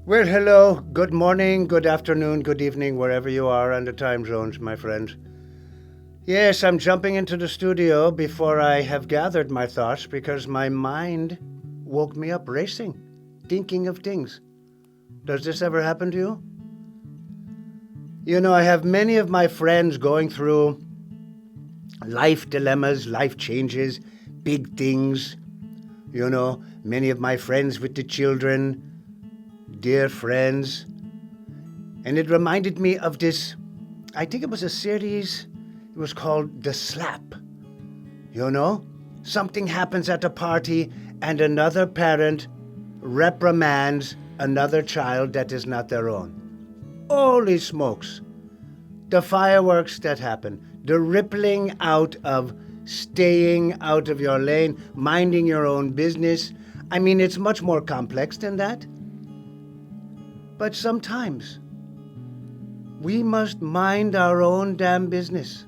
Well, hello, good morning, good afternoon, good evening, wherever you are on the time zones, my friends. Yes, I'm jumping into the studio before I have gathered my thoughts because my mind woke me up racing, thinking of things. Does this ever happen to you? You know, I have many of my friends going through life dilemmas, life changes, big things. You know, many of my friends with the children, dear friends. And it reminded me of this, I think it was a series, it was called The Slap. You know, something happens at a party and another parent reprimands another child that is not their own. Holy smokes. The fireworks that happen, the rippling out of staying out of your lane, minding your own business. I mean, it's much more complex than that. But sometimes we must mind our own damn business.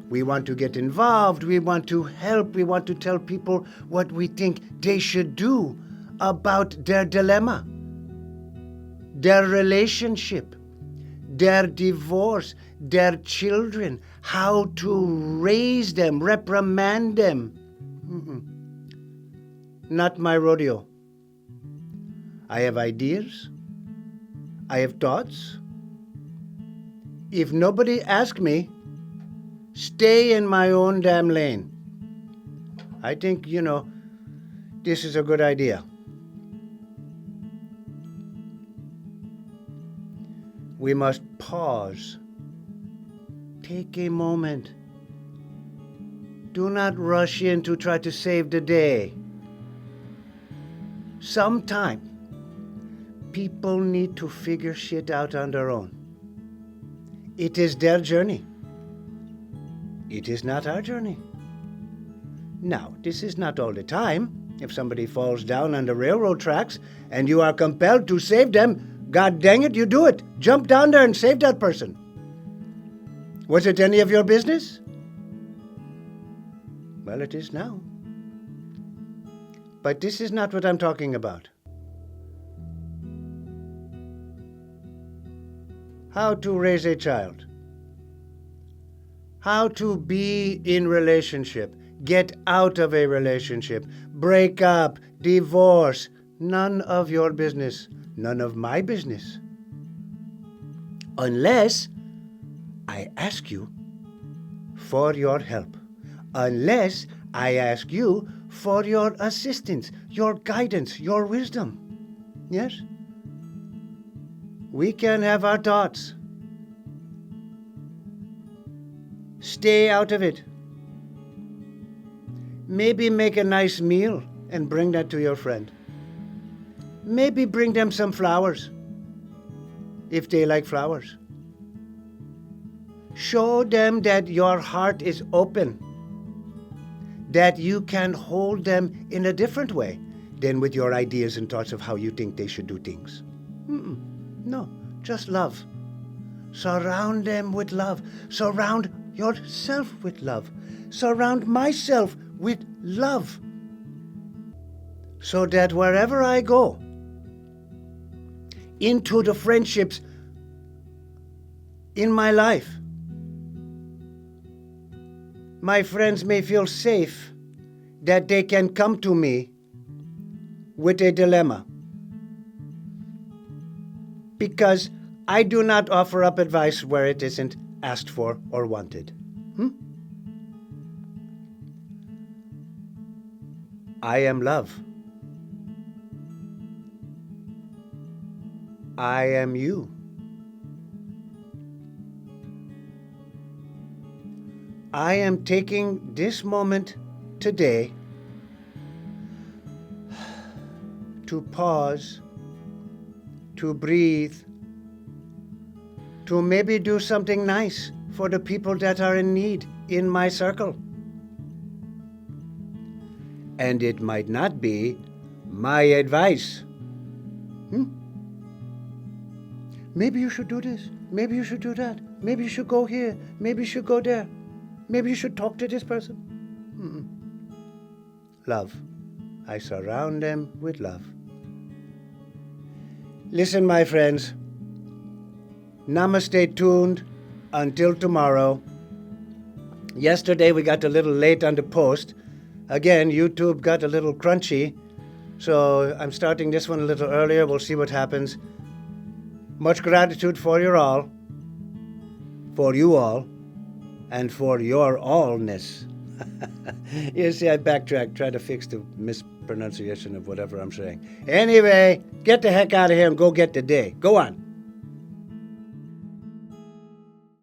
We want to get involved, we want to help, we want to tell people what we think they should do about their dilemma, their relationship, their divorce, their children, how to raise them, reprimand them. Not my rodeo. I have ideas. I have thoughts. If nobody asks me, stay in my own damn lane. I think, this is a good idea. We must pause. Take a moment. Do not rush in to try to save the day. Sometime, people need to figure shit out on their own. It is their journey. It is not our journey. Now, this is not all the time. If somebody falls down on the railroad tracks and you are compelled to save them, God dang it, you do it. Jump down there and save that person. Was it any of your business? Well, it is now. But this is not what I'm talking about. How to raise a child. How to be in relationship. Get out of a relationship. Break up. Divorce. None of your business. None of my business. Unless I ask you for your help. Unless I ask you for your assistance, your guidance, your wisdom. Yes? We can have our thoughts. Stay out of it. Maybe make a nice meal and bring that to your friend. Maybe bring them some flowers, if they like flowers. Show them that your heart is open, that you can hold them in a different way than with your ideas and thoughts of how you think they should do things. No, just love. Surround them with love. Surround yourself with love. Surround myself with love. So that wherever I go, into the friendships in my life, my friends may feel safe that they can come to me with a dilemma. Because I do not offer up advice where it isn't asked for or wanted. I am love. I am you. I am taking this moment today to pause, to breathe, to maybe do something nice for the people that are in need in my circle. And it might not be my advice. Maybe you should do this. Maybe you should do that. Maybe you should go here. Maybe you should go there. Maybe you should talk to this person. Love. I surround them with love. Listen, my friends. Namaste tuned until tomorrow. Yesterday we got a little late on the post. Again, YouTube got a little crunchy. So I'm starting this one a little earlier. We'll see what happens. Much gratitude for you all, and for your allness. You see, I backtracked, try to fix the mispronunciation of whatever I'm saying. Anyway, get the heck out of here and go get the day. Go on.